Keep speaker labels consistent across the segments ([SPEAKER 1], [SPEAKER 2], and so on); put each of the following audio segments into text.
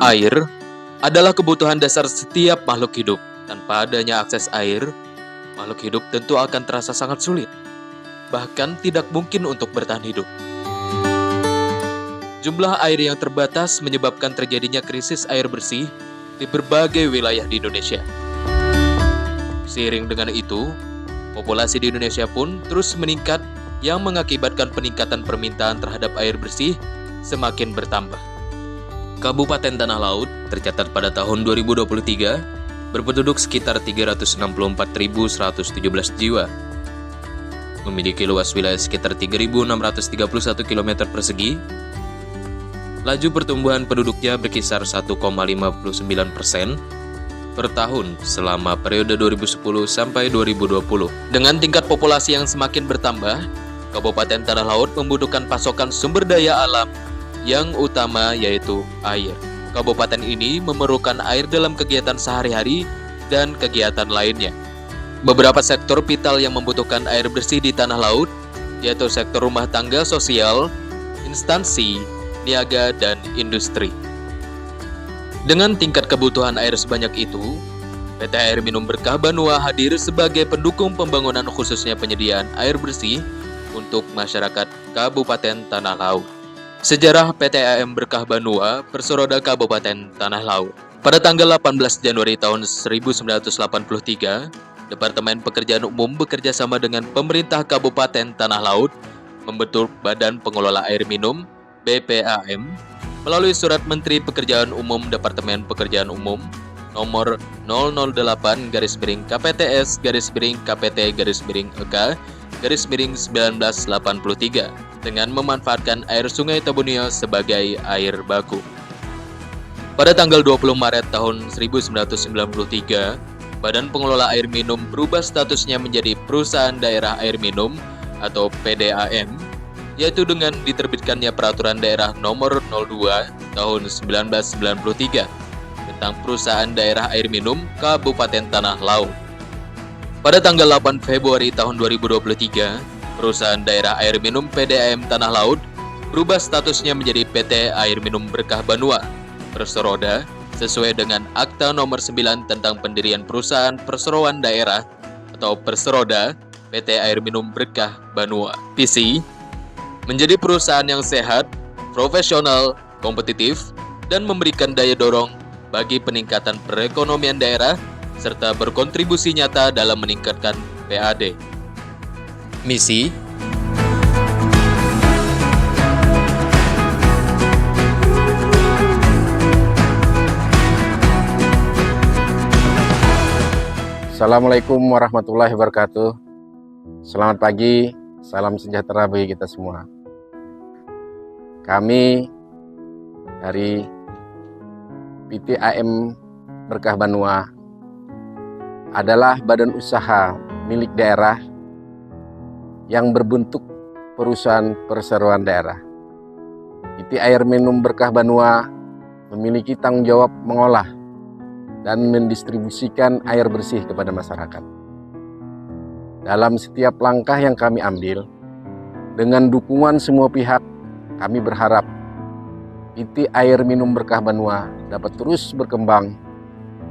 [SPEAKER 1] Air adalah kebutuhan dasar setiap makhluk hidup. Tanpa adanya akses air, makhluk hidup tentu akan terasa sangat sulit, bahkan tidak mungkin untuk bertahan hidup. Jumlah air yang terbatas menyebabkan terjadinya krisis air bersih di berbagai wilayah di Indonesia. Seiring dengan itu, populasi di Indonesia pun terus meningkat yang mengakibatkan peningkatan permintaan terhadap air bersih semakin bertambah. Kabupaten Tanah Laut tercatat pada tahun 2023 berpenduduk sekitar 364.117 jiwa, memiliki luas wilayah sekitar 3.631 km persegi. Laju pertumbuhan penduduknya berkisar 1,59% per tahun selama periode 2010 sampai 2020. Dengan tingkat populasi yang semakin bertambah, Kabupaten Tanah Laut membutuhkan pasokan sumber daya alam yang utama yaitu air. Kabupaten ini memerlukan air dalam kegiatan sehari-hari dan kegiatan lainnya. Beberapa sektor vital yang membutuhkan air bersih di Tanah Laut yaitu sektor rumah tangga sosial, instansi, niaga, dan industri. Dengan tingkat kebutuhan air sebanyak itu, PT Air Minum Berkah Banua hadir sebagai pendukung pembangunan khususnya penyediaan air bersih untuk masyarakat Kabupaten Tanah Laut. Sejarah PT AM Berkah Banua Persoroda Kabupaten Tanah Laut. Pada tanggal 18 Januari tahun 1983, Departemen Pekerjaan Umum bekerja sama dengan pemerintah Kabupaten Tanah Laut membentuk Badan Pengelola Air Minum BPAM melalui Surat Menteri Pekerjaan Umum Departemen Pekerjaan Umum nomor 008-KPTS-KPT-EK-1983 dengan memanfaatkan air Sungai Tabunio sebagai air baku. Pada tanggal 20 Maret tahun 1993, Badan Pengelola Air Minum berubah statusnya menjadi Perusahaan Daerah Air Minum atau PDAM, yaitu dengan diterbitkannya Peraturan Daerah Nomor 02 Tahun 1993 tentang Perusahaan Daerah Air Minum Kabupaten Tanah Laut. Pada tanggal 8 Februari tahun 2023, Perusahaan Daerah Air Minum PDAM Tanah Laut berubah statusnya menjadi PT Air Minum Berkah Banua Persoroda sesuai dengan Akta Nomor 9 tentang pendirian Perusahaan Perseroan Daerah atau Persoroda PT Air Minum Berkah Banua. Visi menjadi perusahaan yang sehat, profesional, kompetitif, dan memberikan daya dorong bagi peningkatan perekonomian daerah serta berkontribusi nyata dalam meningkatkan PAD. Misi
[SPEAKER 2] Assalamualaikum warahmatullahi wabarakatuh. Selamat pagi, salam sejahtera bagi kita semua. Kami dari PT AM Berkah Banua adalah badan usaha milik daerah yang berbentuk perusahaan perseroan daerah. PT Air Minum Berkah Banua memiliki tanggung jawab mengolah dan mendistribusikan air bersih kepada masyarakat. Dalam setiap langkah yang kami ambil, dengan dukungan semua pihak, kami berharap PT Air Minum Berkah Banua dapat terus berkembang,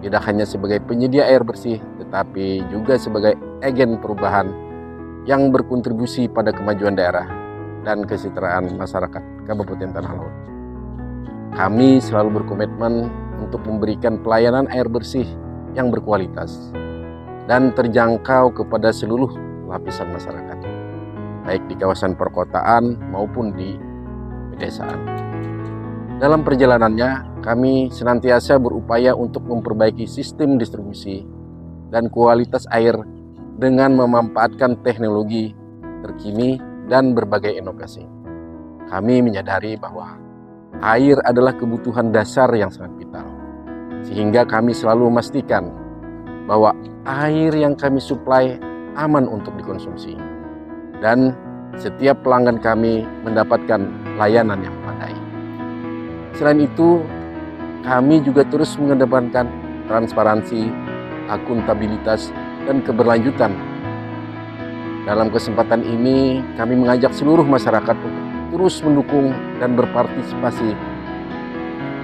[SPEAKER 2] tidak hanya sebagai penyedia air bersih, tetapi juga sebagai agen perubahan yang berkontribusi pada kemajuan daerah dan kesejahteraan masyarakat Kabupaten Tanah Laut. Kami selalu berkomitmen untuk memberikan pelayanan air bersih yang berkualitas dan terjangkau kepada seluruh lapisan masyarakat, baik di kawasan perkotaan maupun di pedesaan. Dalam perjalanannya, kami senantiasa berupaya untuk memperbaiki sistem distribusi dan kualitas air dengan memanfaatkan teknologi terkini dan berbagai inovasi. Kami menyadari bahwa air adalah kebutuhan dasar yang sangat vital, sehingga kami selalu memastikan bahwa air yang kami suplai aman untuk dikonsumsi dan setiap pelanggan kami mendapatkan layanan yang memadai. Selain itu, kami juga terus mengedepankan transparansi, akuntabilitas, dan keberlanjutan. Dalam kesempatan ini, kami mengajak seluruh masyarakat untuk terus mendukung dan berpartisipasi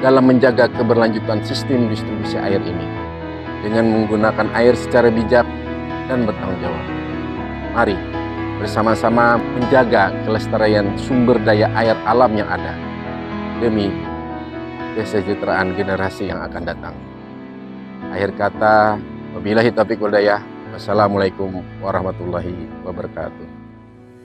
[SPEAKER 2] dalam menjaga keberlanjutan sistem distribusi air ini dengan menggunakan air secara bijak dan bertanggung jawab. Mari bersama-sama menjaga kelestarian sumber daya air alam yang ada demi kesejahteraan generasi yang akan datang. Akhir kata, wabillahi taufiq wal hidayah. Wassalamualaikum warahmatullahi wabarakatuh.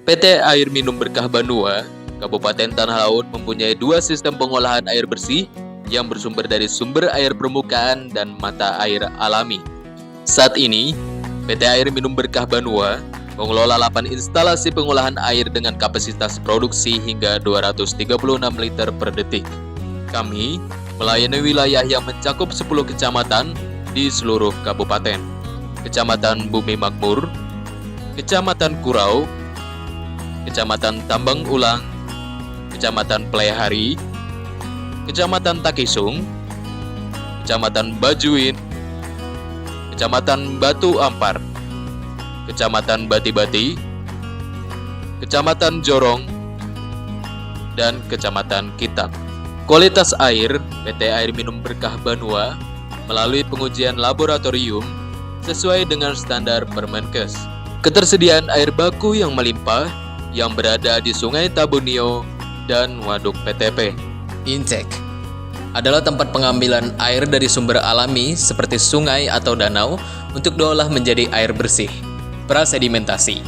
[SPEAKER 1] PT Air Minum Berkah Banua, Kabupaten Tanah Laut mempunyai 2 sistem pengolahan air bersih yang bersumber dari sumber air permukaan dan mata air alami. Saat ini, PT Air Minum Berkah Banua mengelola 8 instalasi pengolahan air dengan kapasitas produksi hingga 236 liter per detik. Kami melayani wilayah yang mencakup 10 kecamatan di seluruh kabupaten. Kecamatan Bumi Makmur, Kecamatan Kurau, Kecamatan Tambang Ulang, Kecamatan Playhari, Kecamatan Takisung, Kecamatan Bajuin, Kecamatan Batu Ampar, Kecamatan Bati-Bati, Kecamatan Jorong, dan Kecamatan Kitab. Kualitas air PT Air Minum Berkah Banua melalui pengujian laboratorium sesuai dengan standar Permenkes. Ketersediaan air baku yang melimpah yang berada di Sungai Tabunio dan Waduk PTP. Intake adalah tempat pengambilan air dari sumber alami seperti sungai atau danau untuk diolah menjadi air bersih. Prasedimentasi,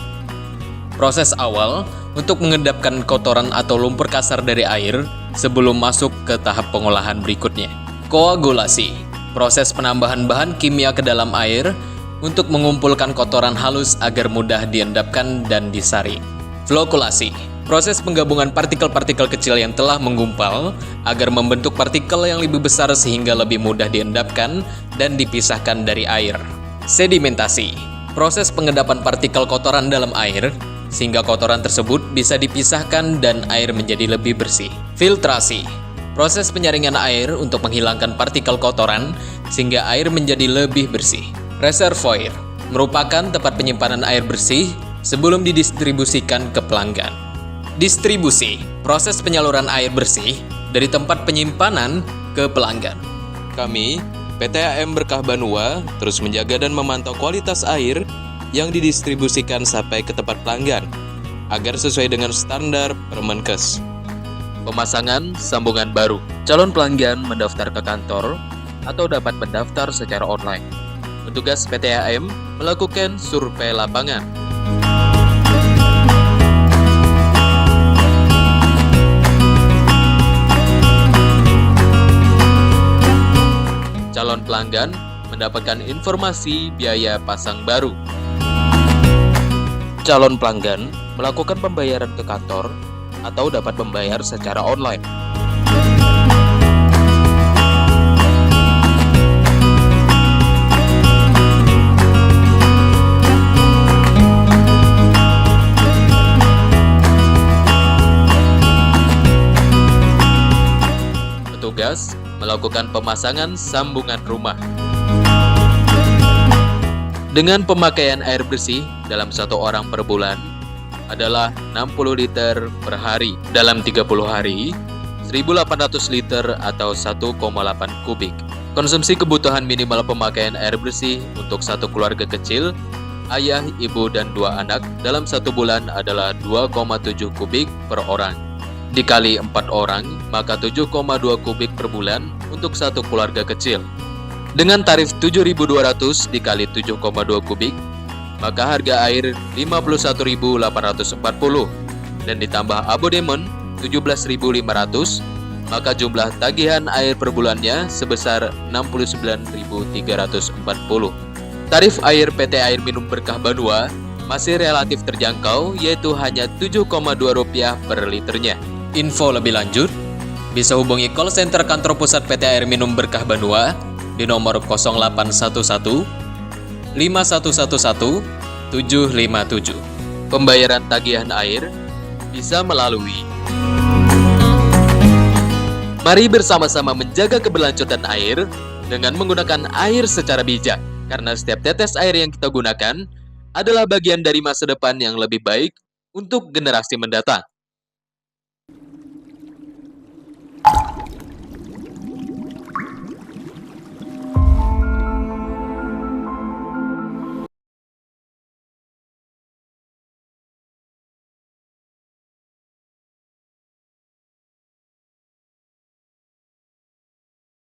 [SPEAKER 1] proses awal untuk mengendapkan kotoran atau lumpur kasar dari air sebelum masuk ke tahap pengolahan berikutnya. Koagulasi, proses penambahan bahan kimia ke dalam air untuk mengumpulkan kotoran halus agar mudah diendapkan dan disaring. Flokulasi, proses penggabungan partikel-partikel kecil yang telah menggumpal agar membentuk partikel yang lebih besar sehingga lebih mudah diendapkan dan dipisahkan dari air. Sedimentasi, proses pengendapan partikel kotoran dalam air sehingga kotoran tersebut bisa dipisahkan dan air menjadi lebih bersih. Filtrasi, proses penyaringan air untuk menghilangkan partikel kotoran sehingga air menjadi lebih bersih. Reservoir merupakan tempat penyimpanan air bersih sebelum didistribusikan ke pelanggan. Distribusi, proses penyaluran air bersih dari tempat penyimpanan ke pelanggan. Kami, PT AM Berkah Banua, terus menjaga dan memantau kualitas air yang didistribusikan sampai ke tempat pelanggan agar sesuai dengan standar Permenkes. Pemasangan sambungan baru. Calon pelanggan mendaftar ke kantor atau dapat mendaftar secara online. Petugas PT AM melakukan survei lapangan. Calon pelanggan mendapatkan informasi biaya pasang baru. Calon pelanggan melakukan pembayaran ke kantor atau dapat membayar secara online. Petugas melakukan pemasangan sambungan rumah. Dengan pemakaian air bersih dalam 1 orang per bulan adalah 60 liter per hari. Dalam 30 hari, 1.800 liter atau 1,8 kubik. Konsumsi kebutuhan minimal pemakaian air bersih untuk satu keluarga kecil, ayah, ibu, dan 2 anak dalam 1 bulan adalah 2,7 kubik per orang. Dikali 4 orang, maka 7,2 kubik per bulan untuk satu keluarga kecil. Dengan tarif 7.200 dikali 7,2 kubik, maka harga air 51.840 dan ditambah abodemen 17.500, maka jumlah tagihan air per bulannya sebesar 69.340. Tarif air PT Air Minum Berkah Banua masih relatif terjangkau, yaitu hanya Rp7,2 per liternya. Info lebih lanjut bisa hubungi call center kantor pusat PT Air Minum Berkah Banua di nomor 0811 5111 757. Pembayaran tagihan air bisa melalui. Mari bersama-sama menjaga keberlanjutan air dengan menggunakan air secara bijak, karena setiap tetes air yang kita gunakan adalah bagian dari masa depan yang lebih baik untuk generasi mendatang.